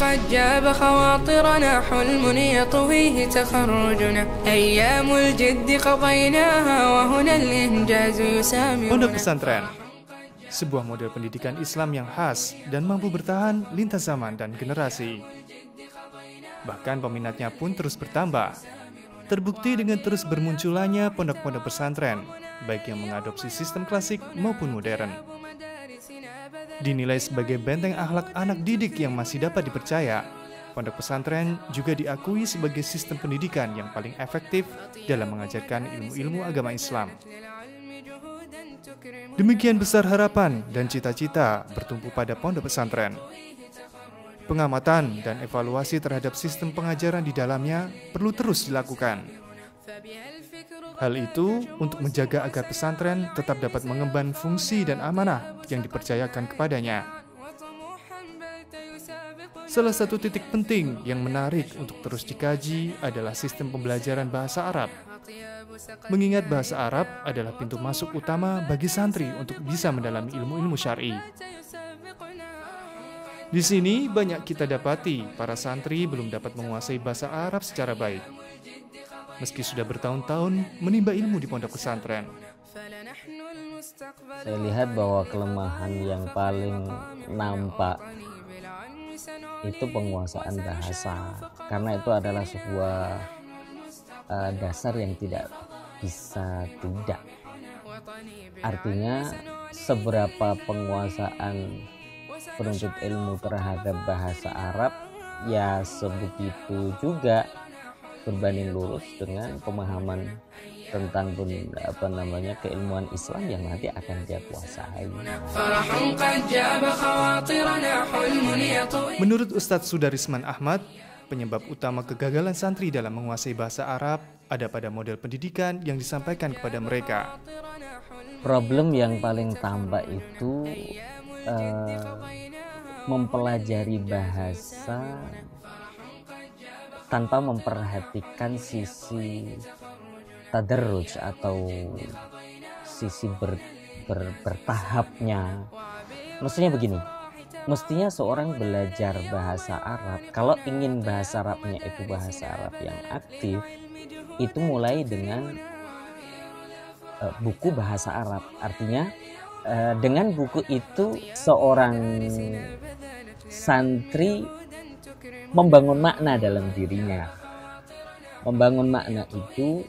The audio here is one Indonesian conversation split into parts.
قد جاب خواطرنا حلم يطويه تخرجنا أيام الجد قضيناها وهنا الإنجاز يسامرنا. Pondok pesantren, sebuah model pendidikan Islam yang khas dan mampu bertahan lintas zaman dan generasi. Bahkan peminatnya pun terus bertambah. Terbukti dengan terus bermunculannya pondok-pondok pesantren, baik yang mengadopsi sistem klasik maupun modern. Dinilai sebagai benteng akhlak anak didik yang masih dapat dipercaya, pondok pesantren juga diakui sebagai sistem pendidikan yang paling efektif dalam mengajarkan ilmu-ilmu agama Islam. Demikian besar harapan dan cita-cita bertumpu pada pondok pesantren. Pengamatan dan evaluasi terhadap sistem pengajaran di dalamnya perlu terus dilakukan. Hal itu untuk menjaga agar pesantren tetap dapat mengemban fungsi dan amanah yang dipercayakan kepadanya. Salah satu titik penting yang menarik untuk terus dikaji adalah sistem pembelajaran bahasa Arab. Mengingat bahasa Arab adalah pintu masuk utama bagi santri untuk bisa mendalami ilmu-ilmu syar'i. Di sini banyak kita dapati para santri belum dapat menguasai bahasa Arab secara baik. Meski sudah bertahun-tahun menimba ilmu di pondok pesantren. Saya lihat bahwa kelemahan yang paling nampak itu penguasaan bahasa, karena itu adalah sebuah dasar yang tidak bisa tidak. Artinya seberapa penguasaan penuntut ilmu terhadap bahasa Arab, ya sebegitu juga berbanding lurus dengan pemahaman tentang keilmuan Islam yang nanti akan dia kuasai. Menurut Ustadz Sudarisman Ahmad, penyebab utama kegagalan santri dalam menguasai bahasa Arab ada pada model pendidikan yang disampaikan kepada mereka. Problem yang paling tampak itu mempelajari bahasa tanpa memperhatikan sisi tadarruj atau sisi bertahapnya. Maksudnya begini, mestinya seorang belajar bahasa Arab, kalau ingin bahasa Arabnya itu bahasa Arab yang aktif, itu mulai dengan buku bahasa Arab. Artinya dengan buku itu seorang santri membangun makna dalam dirinya. Membangun makna itu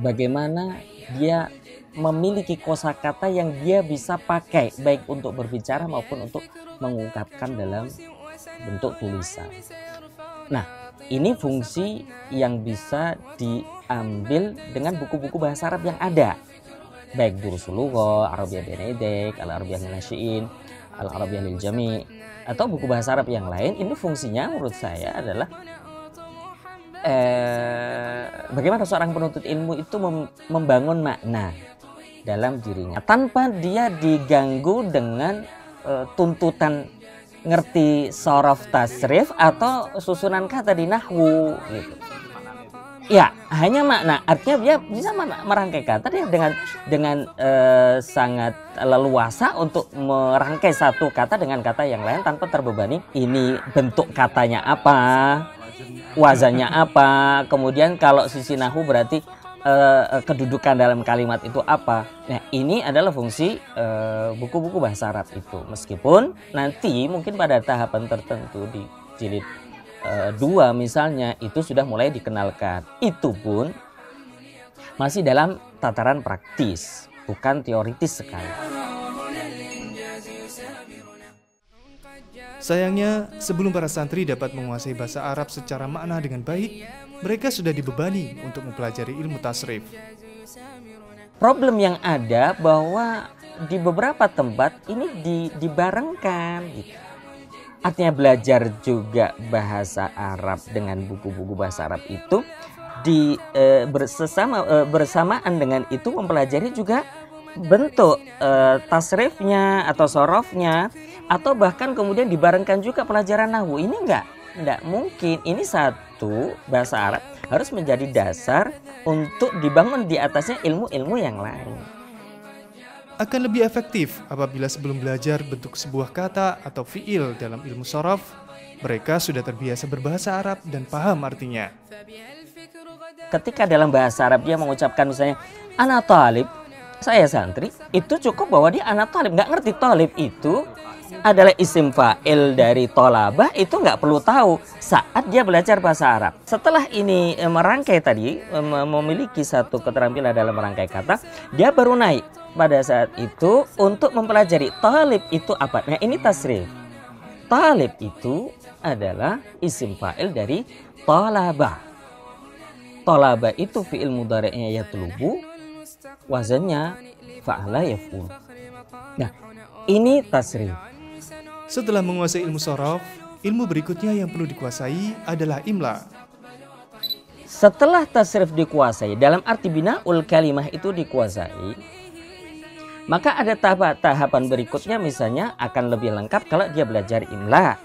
bagaimana dia memiliki kosakata yang dia bisa pakai baik untuk berbicara maupun untuk mengungkapkan dalam bentuk tulisan. Nah, ini fungsi yang bisa diambil dengan buku-buku bahasa Arab yang ada. Baik Durusul Lughah, Arabiyyah Benedek, Al-Arabiyyah Lin-Nasyi'in, Al-Arabiyyah Lil-Jami', atau buku bahasa Arab yang lain. Ini fungsinya menurut saya adalah bagaimana seorang penuntut ilmu itu membangun makna dalam dirinya tanpa dia diganggu dengan tuntutan ngerti sorof tasrif atau susunan kata di nahwu gitu. Ya, hanya makna. Artinya dia bisa merangkai kata dia dengan sangat leluasa untuk merangkai satu kata dengan kata yang lain tanpa terbebani. Ini bentuk katanya apa, wazannya apa, kemudian kalau sisi nahwu berarti kedudukan dalam kalimat itu apa. Nah, ini adalah fungsi buku-buku bahasa Arab itu. Meskipun nanti mungkin pada tahapan tertentu di jilid 2 misalnya itu sudah mulai dikenalkan. Itu pun masih dalam tataran praktis, bukan teoritis sekali. Sayangnya, sebelum para santri dapat menguasai bahasa Arab secara makna dengan baik, mereka sudah dibebani untuk mempelajari ilmu tasrif. Problem yang ada bahwa di beberapa tempat ini dibarengkan gitu. Artinya belajar juga bahasa Arab dengan buku-buku bahasa Arab itu bersamaan dengan itu mempelajari juga bentuk tasrifnya atau sorofnya, atau bahkan kemudian dibarengkan juga pelajaran nahwu. Ini enggak mungkin. Ini satu, bahasa Arab harus menjadi dasar untuk dibangun di atasnya ilmu-ilmu yang lain. Akan lebih efektif apabila sebelum belajar bentuk sebuah kata atau fiil dalam ilmu sorof, Mereka sudah terbiasa berbahasa Arab dan paham artinya. Ketika dalam bahasa Arab dia mengucapkan misalnya ana talib, saya santri, itu cukup bahwa dia ana talib. Nggak ngerti talib itu adalah isim fa'il dari tolabah, itu nggak perlu tahu saat dia belajar bahasa Arab. Setelah ini merangkai tadi, memiliki satu keterampilan dalam merangkai kata, dia baru naik pada saat itu untuk mempelajari talib itu apa. Nah ini tasrif. Talib itu adalah isim fa'il dari tolabah. Tolabah itu fi'il mudhari'nya yatlubu, wazannya fa'ala yaf'ul. Nah ini tasrif. Setelah menguasai ilmu sorof, ilmu berikutnya yang perlu dikuasai adalah imla. Setelah tasrif dikuasai, dalam arti bina'ul kalimah itu dikuasai, maka ada tahapan berikutnya, misalnya akan lebih lengkap kalau dia belajar imla.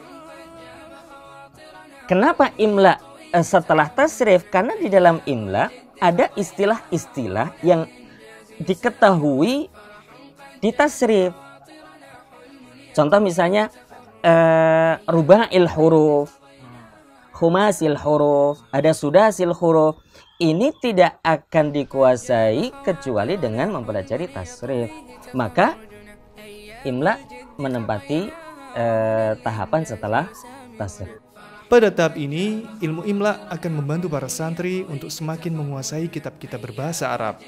Kenapa imla setelah tasrif? Karena di dalam imla ada istilah-istilah yang diketahui di tasrif. Contoh misalnya ruba'il huruf, khumasil huruf, ada sudasil huruf. Ini tidak akan dikuasai kecuali dengan mempelajari tasrif. Maka imla menempati tahapan setelah tasrif. Pada tahap ini, ilmu imla akan membantu para santri untuk semakin menguasai kitab-kitab berbahasa Arab.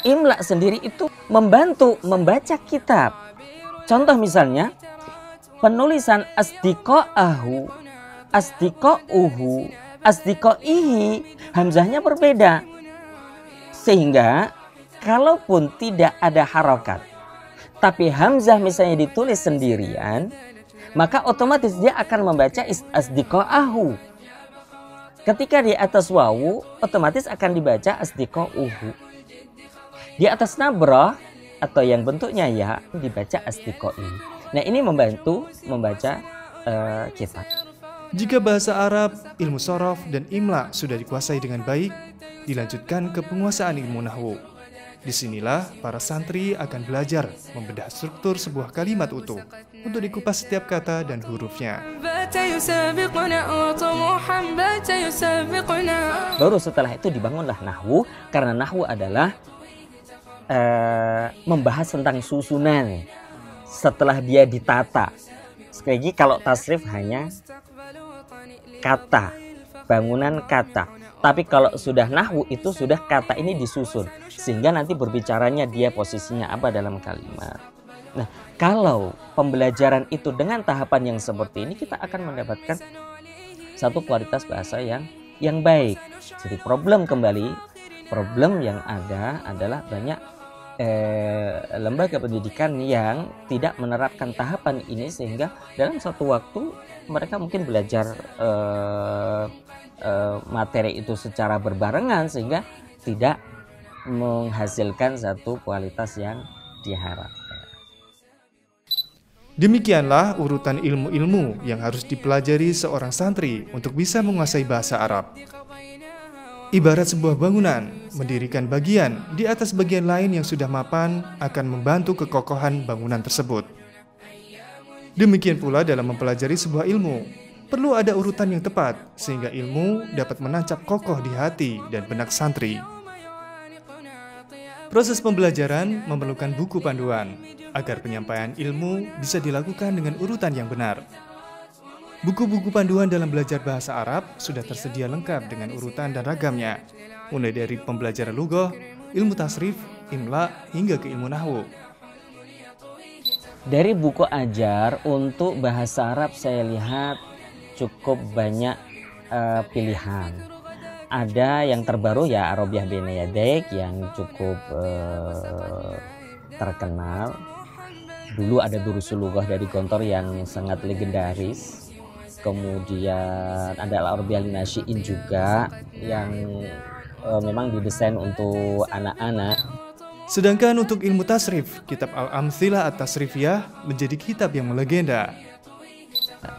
Imla sendiri itu membantu membaca kitab. Contoh misalnya, penulisan asdiqa'ahu, asdiqa'uhu, asdiqa'ihi, hamzahnya berbeda. Sehingga, kalaupun tidak ada harokat, tapi hamzah misalnya ditulis sendirian, maka otomatis dia akan membaca asdiqa'ahu. Ketika di atas wawu, otomatis akan dibaca asdiqa'uhu. Di atas nabrah, atau yang bentuknya ya, dibaca asdiqai. Nah ini membantu membaca kitab. Jika bahasa Arab, ilmu sorof, dan imla sudah dikuasai dengan baik, dilanjutkan ke penguasaan ilmu nahwu. Disinilah para santri akan belajar membedah struktur sebuah kalimat utuh untuk dikupas setiap kata dan hurufnya. Baru setelah itu dibangunlah nahwu, karena nahwu adalah membahas tentang susunan setelah dia ditata. Sekali lagi, kalau tasrif hanya kata, bangunan kata. Tapi kalau sudah nahwu itu sudah kata ini disusun, sehingga nanti berbicaranya dia posisinya apa dalam kalimat. Nah, kalau pembelajaran itu dengan tahapan yang seperti ini, kita akan mendapatkan satu kualitas bahasa yang baik. Jadi problem yang ada adalah banyak lembaga pendidikan yang tidak menerapkan tahapan ini, sehingga dalam satu waktu mereka mungkin belajar materi itu secara berbarengan, sehingga tidak menghasilkan satu kualitas yang diharapkan. Demikianlah urutan ilmu-ilmu yang harus dipelajari seorang santri untuk bisa menguasai bahasa Arab. Ibarat sebuah bangunan, mendirikan bagian di atas bagian lain yang sudah mapan akan membantu kekokohan bangunan tersebut. Demikian pula dalam mempelajari sebuah ilmu, perlu ada urutan yang tepat sehingga ilmu dapat menancap kokoh di hati dan benak santri. Proses pembelajaran memerlukan buku panduan agar penyampaian ilmu bisa dilakukan dengan urutan yang benar. Buku-buku panduan dalam belajar bahasa Arab sudah tersedia lengkap dengan urutan dan ragamnya, mulai dari pembelajaran lughah, ilmu tasrif, imla, hingga ke ilmu nahwu. Dari buku ajar untuk bahasa Arab saya lihat cukup banyak pilihan. Ada yang terbaru ya Arabiah Baina Yadaik yang cukup terkenal. Dulu ada Durusul Lughah dari Gontor yang sangat legendaris. Kemudian ada Al-Arabiah Linasyi'in juga yang memang didesain untuk anak-anak. Sedangkan untuk ilmu tasrif, kitab Al-Amthilah At-Tasrifiyah menjadi kitab yang melegenda.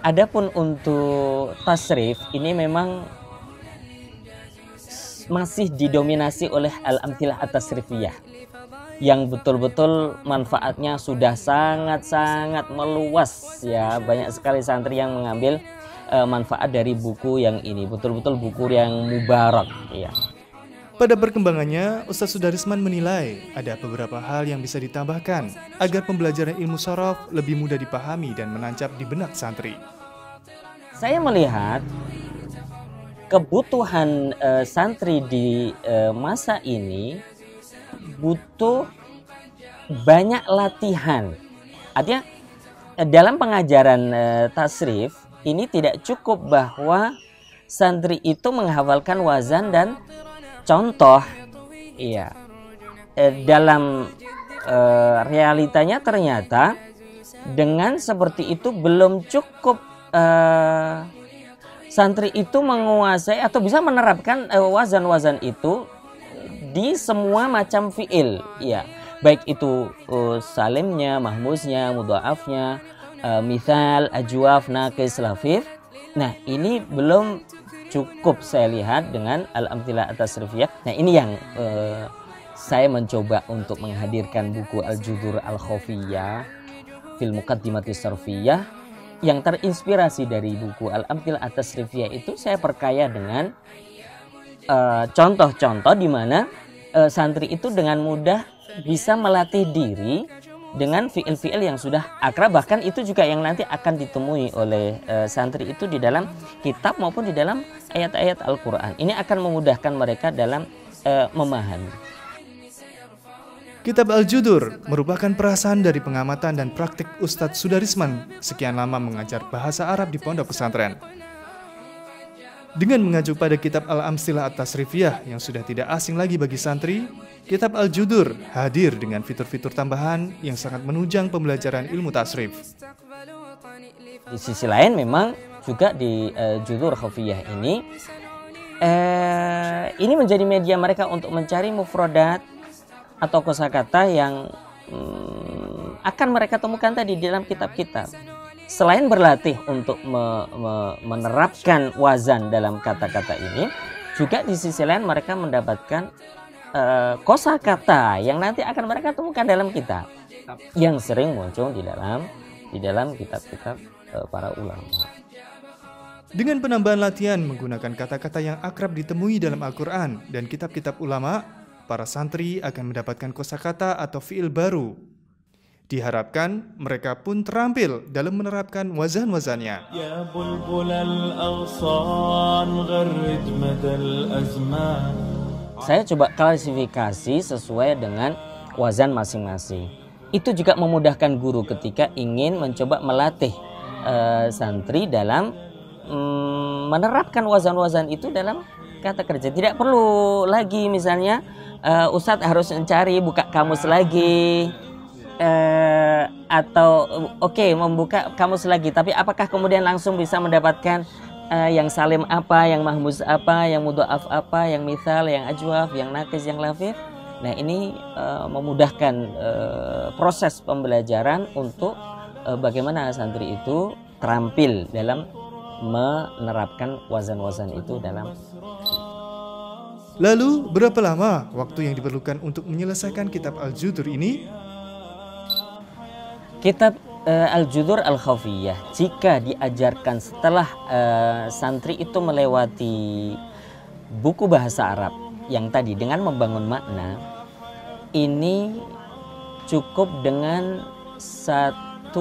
Adapun untuk tasrif ini memang masih didominasi oleh Al-Amthilah At-Tasrifiyah yang betul-betul manfaatnya sudah sangat-sangat meluas ya. Banyak sekali santri yang mengambil manfaat dari buku yang ini. Betul-betul buku yang mubarak. Ya. Pada perkembangannya, Ustadz Sudarisman menilai ada beberapa hal yang bisa ditambahkan agar pembelajaran ilmu sorof lebih mudah dipahami dan menancap di benak santri. Saya melihat kebutuhan santri di masa ini butuh banyak latihan. Artinya dalam pengajaran tasrif ini tidak cukup bahwa santri itu menghafalkan wazan dan contoh. Iya. Dalam realitanya ternyata dengan seperti itu belum cukup santri itu menguasai atau bisa menerapkan wazan-wazan itu di semua macam fiil. Iya. Baik itu salimnya, mahmuznya, mudha'afnya, mithal, ajwaf, naqis, lafif. Nah, ini belum cukup saya lihat dengan al-amthilah at-tasrifiyah. Nah, ini yang saya mencoba untuk menghadirkan buku Al-Judur Al-Khafiyah fil Muqaddimatis Sarfiyah yang terinspirasi dari buku Al-Amthilah at-Tasrifiyah. Itu saya perkaya dengan contoh-contoh di mana santri itu dengan mudah bisa melatih diri dengan fiil-fiil yang sudah akrab, bahkan itu juga yang nanti akan ditemui oleh santri itu di dalam kitab maupun di dalam ayat-ayat Al-Quran. Ini akan memudahkan mereka dalam memahami. Kitab Al-Judur merupakan perasaan dari pengamatan dan praktik Ustadz Sudarisman sekian lama mengajar bahasa Arab di pondok pesantren. Dengan mengacu pada kitab Al-Amthilah at-Tasrifiyah yang sudah tidak asing lagi bagi santri, kitab Al-Judur hadir dengan fitur-fitur tambahan yang sangat menunjang pembelajaran ilmu tasrif. Di sisi lain memang juga di Judur Khafiyah ini menjadi media mereka untuk mencari mufradat atau kosakata yang akan mereka temukan tadi di dalam kitab-kitab. Selain berlatih untuk menerapkan wazan dalam kata-kata ini, juga di sisi lain mereka mendapatkan kosakata yang nanti akan mereka temukan dalam kitab yang sering muncul di dalam kitab-kitab para ulama. Dengan penambahan latihan menggunakan kata-kata yang akrab ditemui dalam Al-Quran dan kitab-kitab ulama, para santri akan mendapatkan kosakata atau fiil baru. Diharapkan mereka pun terampil dalam menerapkan wazan-wazannya. Saya coba klasifikasi sesuai dengan wazan masing-masing. Itu juga memudahkan guru ketika ingin mencoba melatih santri dalam menerapkan wazan-wazan itu dalam kata kerja. Tidak perlu lagi misalnya Ustadz harus mencari buka kamus lagi. Atau membuka kamus lagi, tapi apakah kemudian langsung bisa mendapatkan yang salim apa, yang mahmuz apa, yang mudha'af apa, yang mithal, yang ajwaf, yang naqis, yang lafif. Nah, ini memudahkan proses pembelajaran untuk bagaimana santri itu terampil dalam menerapkan wazan-wazan itu dalam. Lalu, berapa lama waktu yang diperlukan untuk menyelesaikan kitab Al-Judur ini? Kitab Al-Judur Al-Khafiyah jika diajarkan setelah santri itu melewati buku bahasa Arab yang tadi dengan membangun makna, ini cukup dengan 1,5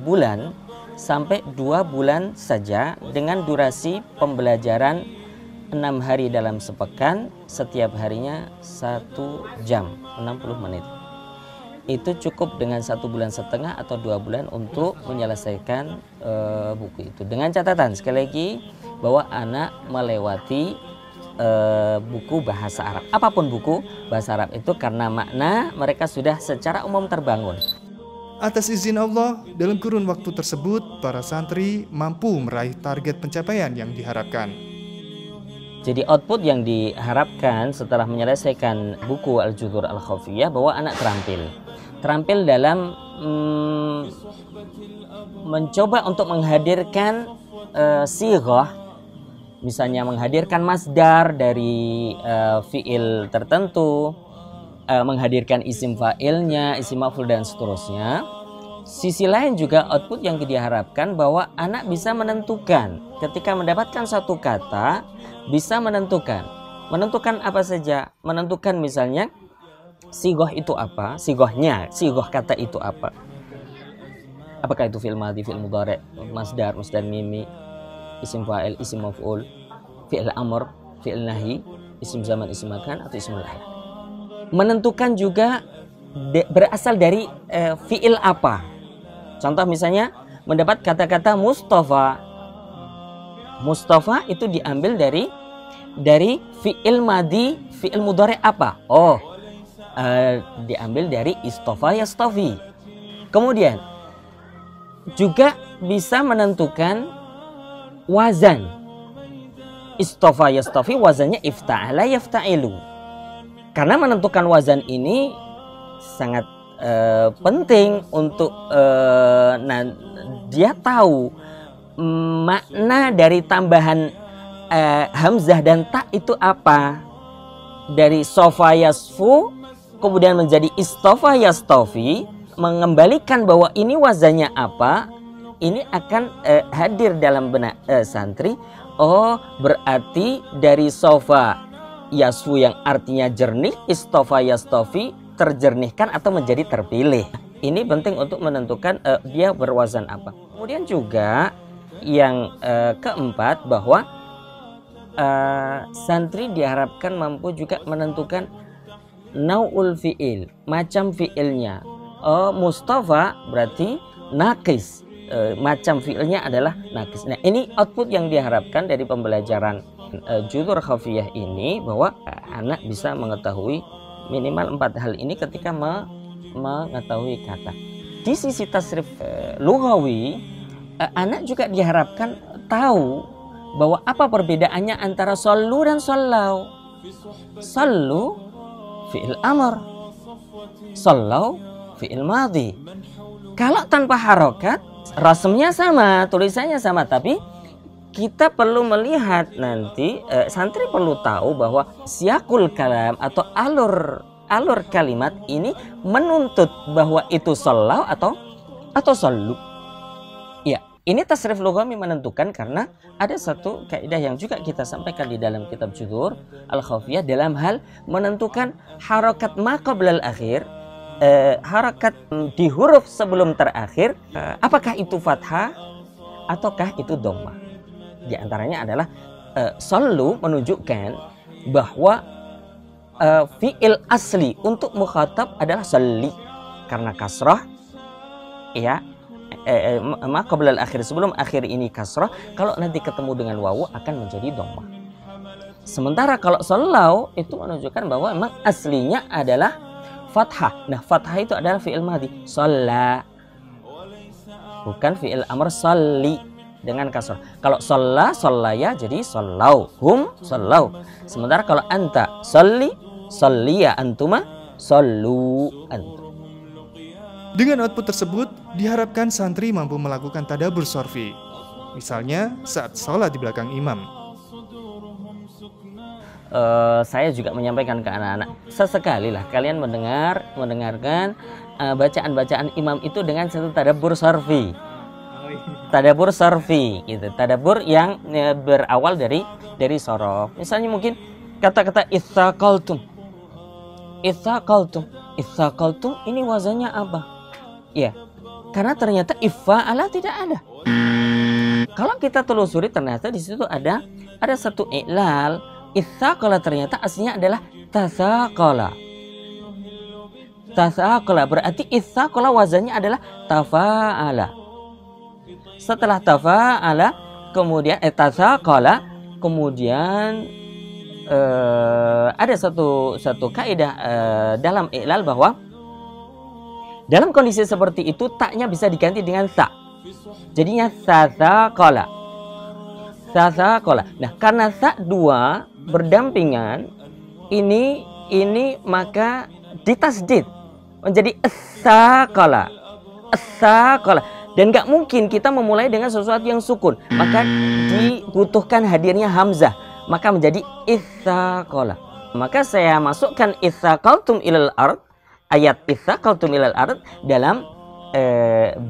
bulan sampai 2 bulan saja dengan durasi pembelajaran 6 hari dalam sepekan, setiap harinya 1 jam 60 menit. Itu cukup dengan 1,5 bulan atau 2 bulan untuk menyelesaikan buku itu. Dengan catatan sekali lagi bahwa anak melewati buku bahasa Arab. Apapun buku bahasa Arab itu karena makna mereka sudah secara umum terbangun. Atas izin Allah, dalam kurun waktu tersebut para santri mampu meraih target pencapaian yang diharapkan. Jadi output yang diharapkan setelah menyelesaikan buku Al-Judur Al-Khafiyah bahwa anak terampil dalam mencoba untuk menghadirkan sighah, misalnya menghadirkan masdar dari fiil tertentu, menghadirkan isim fa'ilnya, isim maf'ul dan seterusnya. Sisi lain juga output yang diharapkan bahwa anak bisa menentukan ketika mendapatkan satu kata, bisa menentukan apa saja, menentukan misalnya sigoh itu apa, sigoh kata itu apa, apakah itu fi'il madhi, fi'il mudhari, masdar, masdar mimi, isim fa'il, isim maf'ul, fi'il amr, fi'il nahi, isim zaman, isim makan, atau isim lain. Menentukan juga berasal dari fi'il apa. Contoh misalnya mendapat kata-kata Mustafa. Mustafa itu diambil dari fi'il madhi, fi'il mudhari apa? Diambil dari istafa yastafi. Kemudian juga bisa menentukan wazan. Istafa yastafi wazannya ifta'ala yafta'ilu. Karena menentukan wazan ini sangat penting untuk dia tahu makna dari tambahan hamzah dan ta itu apa. Dari sofa yasfu kemudian menjadi istafa yastafi, mengembalikan bahwa ini wazannya apa, ini akan hadir dalam benak santri. Oh, berarti dari sofa yasfu yang artinya jernih, istafa yastafi terjernihkan atau menjadi terpilih. Ini penting untuk menentukan dia berwazan apa. Kemudian juga yang keempat bahwa santri diharapkan mampu juga menentukan nau'ul fi'il, macam fi'ilnya. Mustafa berarti nakis, macam fi'ilnya adalah nakis. Nah, ini output yang diharapkan dari pembelajaran judul khafiyah ini, bahwa anak bisa mengetahui minimal 4 hal ini ketika mengetahui kata. Di sisi tasrif lughawi, anak juga diharapkan tahu bahwa apa perbedaannya antara sallu dan sallau. Sallu fi'il amr, sallau fi'il madhi. Kalau tanpa harokat, rasmnya sama, tulisannya sama, tapi kita perlu melihat nanti, santri perlu tahu bahwa siyakul kalam atau alur kalimat ini menuntut bahwa itu sallau atau sallu. Ya, ini tasrif lughawi menentukan, karena ada satu kaidah yang juga kita sampaikan di dalam kitab Judur Al-Khafiyah dalam hal menentukan harokat ma qablal akhir, harokat di huruf sebelum terakhir, apakah itu fathah ataukah itu dhammah. Di antaranya adalah sallu menunjukkan bahwa fi'il asli untuk mukhatab adalah salli karena kasrah, ya, ma qablal akhir, sebelum akhir ini kasrah, kalau nanti ketemu dengan wawu akan menjadi dhammah. Sementara kalau sallau itu menunjukkan bahwa memang aslinya adalah fathah. Nah, fathah itu adalah fi'il madhi, shalla, bukan fi'il amr salli dengan kasrah. Kalau shalla, shallaya jadi sallau, hum sallau. Sementara kalau anta salli, salliya antuma, sallu antum. Dengan output tersebut, diharapkan santri mampu melakukan tadabbur sorfi. Misalnya saat sholat di belakang imam. Saya juga menyampaikan ke anak-anak, sesekali lah kalian mendengarkan bacaan-bacaan imam itu dengan satu tadabbur sorfi. Tadabbur sorfi, gitu. Tadabbur yang berawal dari sorof. Misalnya mungkin kata-kata itsaqaltum. Itsaqaltum ini wazannya apa? Ya, karena ternyata ifa'ala tidak ada. Kalau kita telusuri ternyata di situ ada satu i'lal. Itsaqala ternyata aslinya adalah tasaqala. Tasaqala berarti itsaqala wazannya adalah tafa'ala. Setelah tafa'ala kemudian tasaqala, kemudian ada satu kaidah dalam i'lal bahwa dalam kondisi seperti itu taknya bisa diganti dengan sa. Jadinya tasaqala. Tasaqala. Nah, karena sa dua berdampingan, ini maka ditasdid menjadi as-saqala. As-saqala. Dan nggak mungkin kita memulai dengan sesuatu yang sukun, maka dibutuhkan hadirnya hamzah, maka menjadi itsaqala. Maka saya masukkan itsaqaltum ilal ard, ayat itsaqaltum ilal ard dalam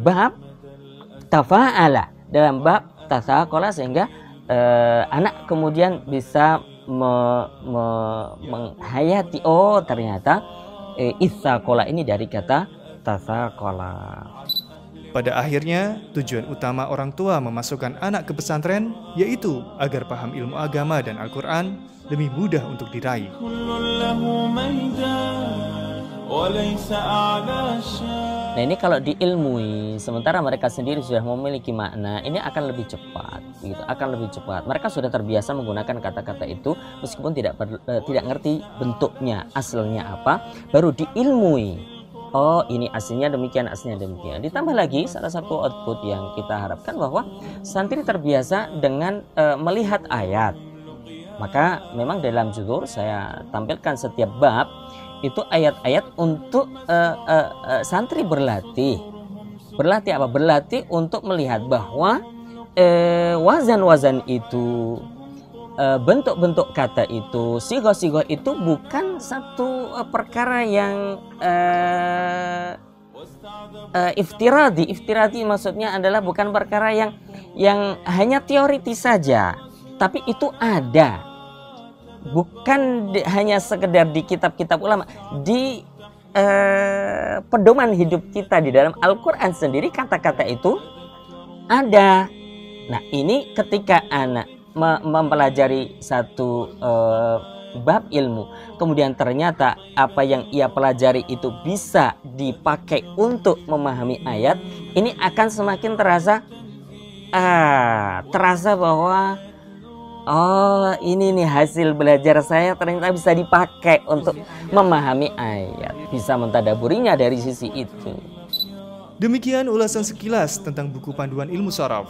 bab tafa'ala, dalam bab tasaqala, sehingga anak kemudian bisa menghayati, oh ternyata itsaqala ini dari kata tasaqala. Pada akhirnya, tujuan utama orang tua memasukkan anak ke pesantren yaitu agar paham ilmu agama dan Al-Quran lebih mudah untuk diraih. Nah ini kalau diilmui, sementara mereka sendiri sudah memiliki makna, ini akan lebih cepat, gitu, akan lebih cepat. Mereka sudah terbiasa menggunakan kata-kata itu, meskipun tidak ngerti bentuknya, asalnya apa, baru diilmui. Oh ini aslinya demikian, aslinya demikian. Ditambah lagi salah satu output yang kita harapkan bahwa santri terbiasa dengan melihat ayat. Maka memang dalam judul saya tampilkan setiap bab itu ayat-ayat untuk santri berlatih. Berlatih apa? Berlatih untuk melihat bahwa wazan-wazan itu, bentuk-bentuk kata itu, sigo-sigo itu bukan satu perkara yang iftiradi. Iftiradi maksudnya adalah bukan perkara yang hanya teoritis saja, tapi itu ada. Bukan hanya sekedar di kitab-kitab ulama, di pedoman hidup kita di dalam Al-Quran sendiri kata-kata itu ada. Nah ini ketika anak mempelajari satu bab ilmu, kemudian ternyata apa yang ia pelajari itu bisa dipakai untuk memahami ayat, ini akan semakin terasa bahwa oh ini nih hasil belajar saya ternyata bisa dipakai untuk memahami ayat, bisa mentadaburinya dari sisi itu. Demikian ulasan sekilas tentang buku panduan ilmu sharaf.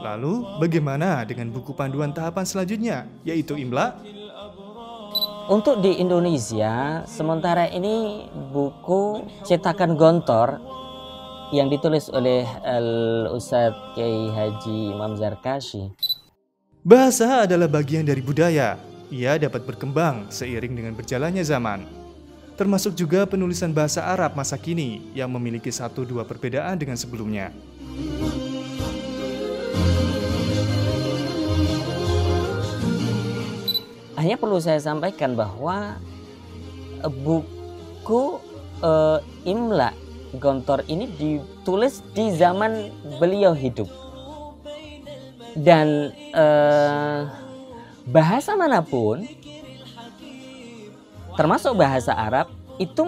Lalu bagaimana dengan buku panduan tahapan selanjutnya, yaitu Imla? Untuk di Indonesia, sementara ini buku cetakan Gontor yang ditulis oleh Al-Ustadz Kiai Haji Imam Zarkashi. Bahasa adalah bagian dari budaya. Ia dapat berkembang seiring dengan berjalannya zaman. Termasuk juga penulisan bahasa Arab masa kini yang memiliki 1-2 perbedaan dengan sebelumnya. Hanya perlu saya sampaikan bahwa buku Imla Gontor ini ditulis di zaman beliau hidup. Dan bahasa manapun, termasuk bahasa Arab, itu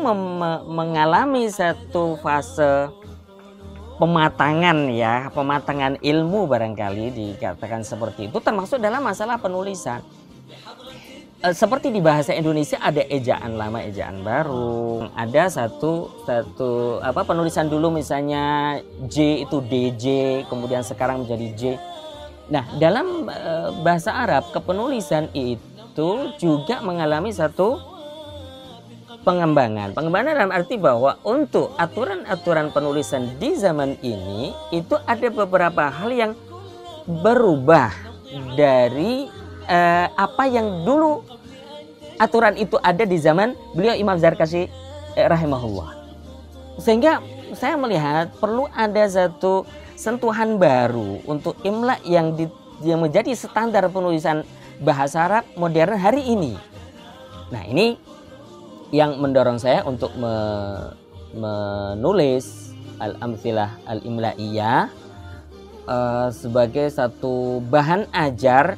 mengalami satu fase pematangan, ya, pematangan ilmu barangkali dikatakan seperti itu, termasuk dalam masalah penulisan. Seperti di bahasa Indonesia ada ejaan lama, ejaan baru. Ada satu penulisan dulu misalnya J itu DJ, kemudian sekarang menjadi J. Nah, dalam bahasa Arab kepenulisan itu juga mengalami satu pengembangan. Pengembangan dalam arti bahwa untuk aturan-aturan penulisan di zaman ini itu ada beberapa hal yang berubah dari apa yang dulu aturan itu ada di zaman beliau Imam Zarkashi rahimahullah. Sehingga saya melihat perlu ada satu sentuhan baru untuk imla yang menjadi standar penulisan bahasa Arab modern hari ini. Nah, ini yang mendorong saya untuk menulis al-amthilah al-imla'iyah sebagai satu bahan ajar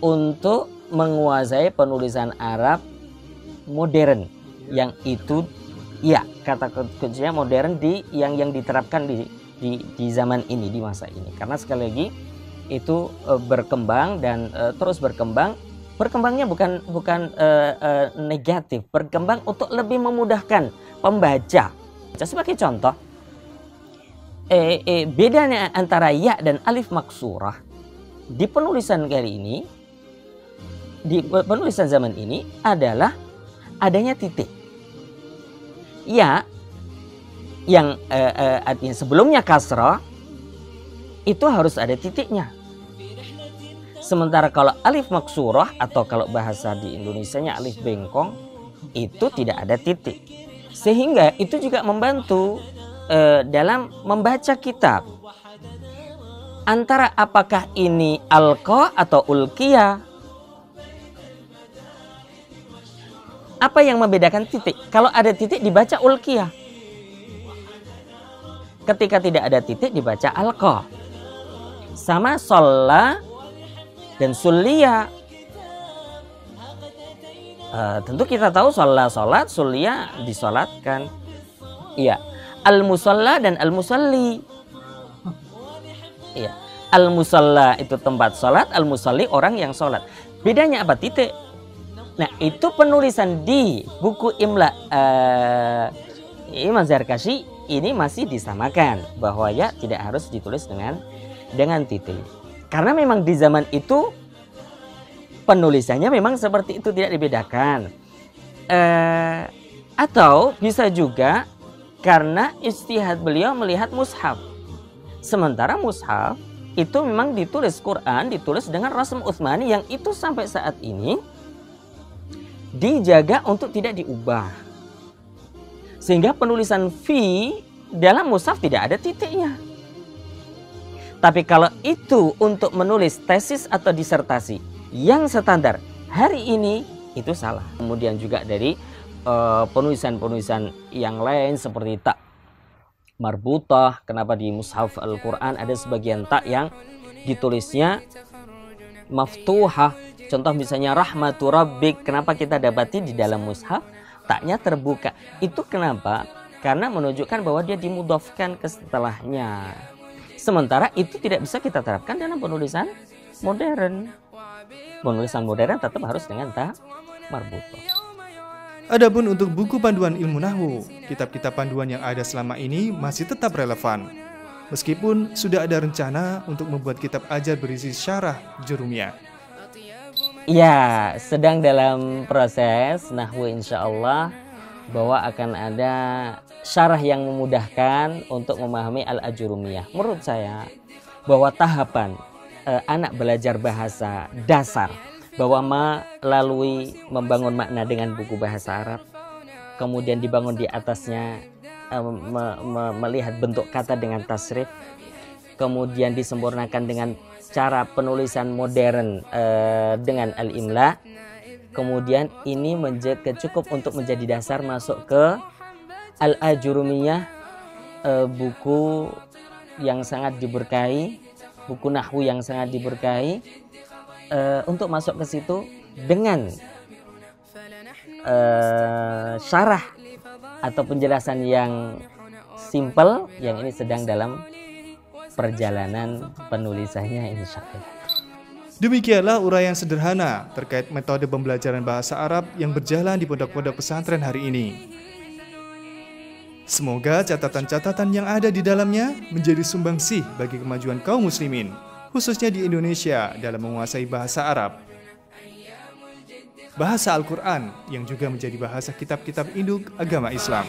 untuk menguasai penulisan Arab modern, yang itu ya kata kuncinya modern yang diterapkan di zaman ini, di masa ini. Karena sekali lagi itu berkembang dan terus berkembang. Berkembangnya bukan negatif, berkembang untuk lebih memudahkan pembaca. Sebagai contoh, bedanya antara ya dan alif maksurah di penulisan kali ini, di penulisan zaman ini adalah adanya titik. Ya yang artinya sebelumnya kasrah itu harus ada titiknya. Sementara kalau alif maksurah atau kalau bahasa di Indonesianya alif bengkong itu tidak ada titik. Sehingga itu juga membantu dalam membaca kitab. Antara apakah ini alqa atau ulqiya? Apa yang membedakan titik? Kalau ada titik dibaca ulqiya. Ketika tidak ada titik dibaca alqa. Sama sholla dan sulliya. Tentu kita tahu sholat, sulliya disolatkan. Iya. Al-musalla dan al-musalli. Iya. Al-musalla itu tempat sholat, al-musalli orang yang sholat. Bedanya apa? Titik. Nah, itu penulisan di buku Imla Imam Zarkashi ini masih disamakan bahwa ya tidak harus ditulis dengan titik. Karena memang di zaman itu penulisannya memang seperti itu, tidak dibedakan. Atau bisa juga karena ijtihad beliau melihat mushaf. Sementara mushaf itu memang ditulis Quran, ditulis dengan rasm Utsmani yang itu sampai saat ini dijaga untuk tidak diubah. Sehingga penulisan fi dalam mushaf tidak ada titiknya. Tapi kalau itu untuk menulis tesis atau disertasi yang standar hari ini, itu salah. Kemudian juga dari penulisan-penulisan yang lain seperti tak marbutah. Kenapa di mushaf Al-Quran ada sebagian tak yang ditulisnya maftuhah? Contoh misalnya rahmatu rabbik, kenapa kita dapati di dalam mushaf taknya terbuka? Itu kenapa? Karena menunjukkan bahwa dia dimudhafkan ke setelahnya. Sementara itu tidak bisa kita terapkan dalam penulisan modern. Penulisan modern tetap harus dengan ta marbutah. Adapun untuk buku panduan ilmu nahwu, kitab-kitab panduan yang ada selama ini masih tetap relevan. Meskipun sudah ada rencana untuk membuat kitab ajar berisi syarah jurumiyah. Ya, sedang dalam proses nahwu, insya Allah bahwa akan ada syarah yang memudahkan untuk memahami al-ajurumiyah. Menurut saya bahwa tahapan anak belajar bahasa dasar, bahwa melalui membangun makna dengan buku bahasa Arab, kemudian dibangun di atasnya melihat bentuk kata dengan tasrif, kemudian disempurnakan dengan cara penulisan modern dengan al-imla, kemudian ini cukup untuk menjadi dasar masuk ke al-ajurumiyah, buku yang sangat diberkahi, buku nahwu yang sangat diberkahi. Untuk masuk ke situ dengan syarah atau penjelasan yang simple, yang ini sedang dalam perjalanan penulisannya, insya Allah. Demikianlah uraian sederhana terkait metode pembelajaran bahasa Arab yang berjalan di pondok-pondok pesantren hari ini. Semoga catatan-catatan yang ada di dalamnya menjadi sumbangsih bagi kemajuan kaum muslimin, khususnya di Indonesia, dalam menguasai bahasa Arab. Bahasa Al-Quran yang juga menjadi bahasa kitab-kitab induk agama Islam.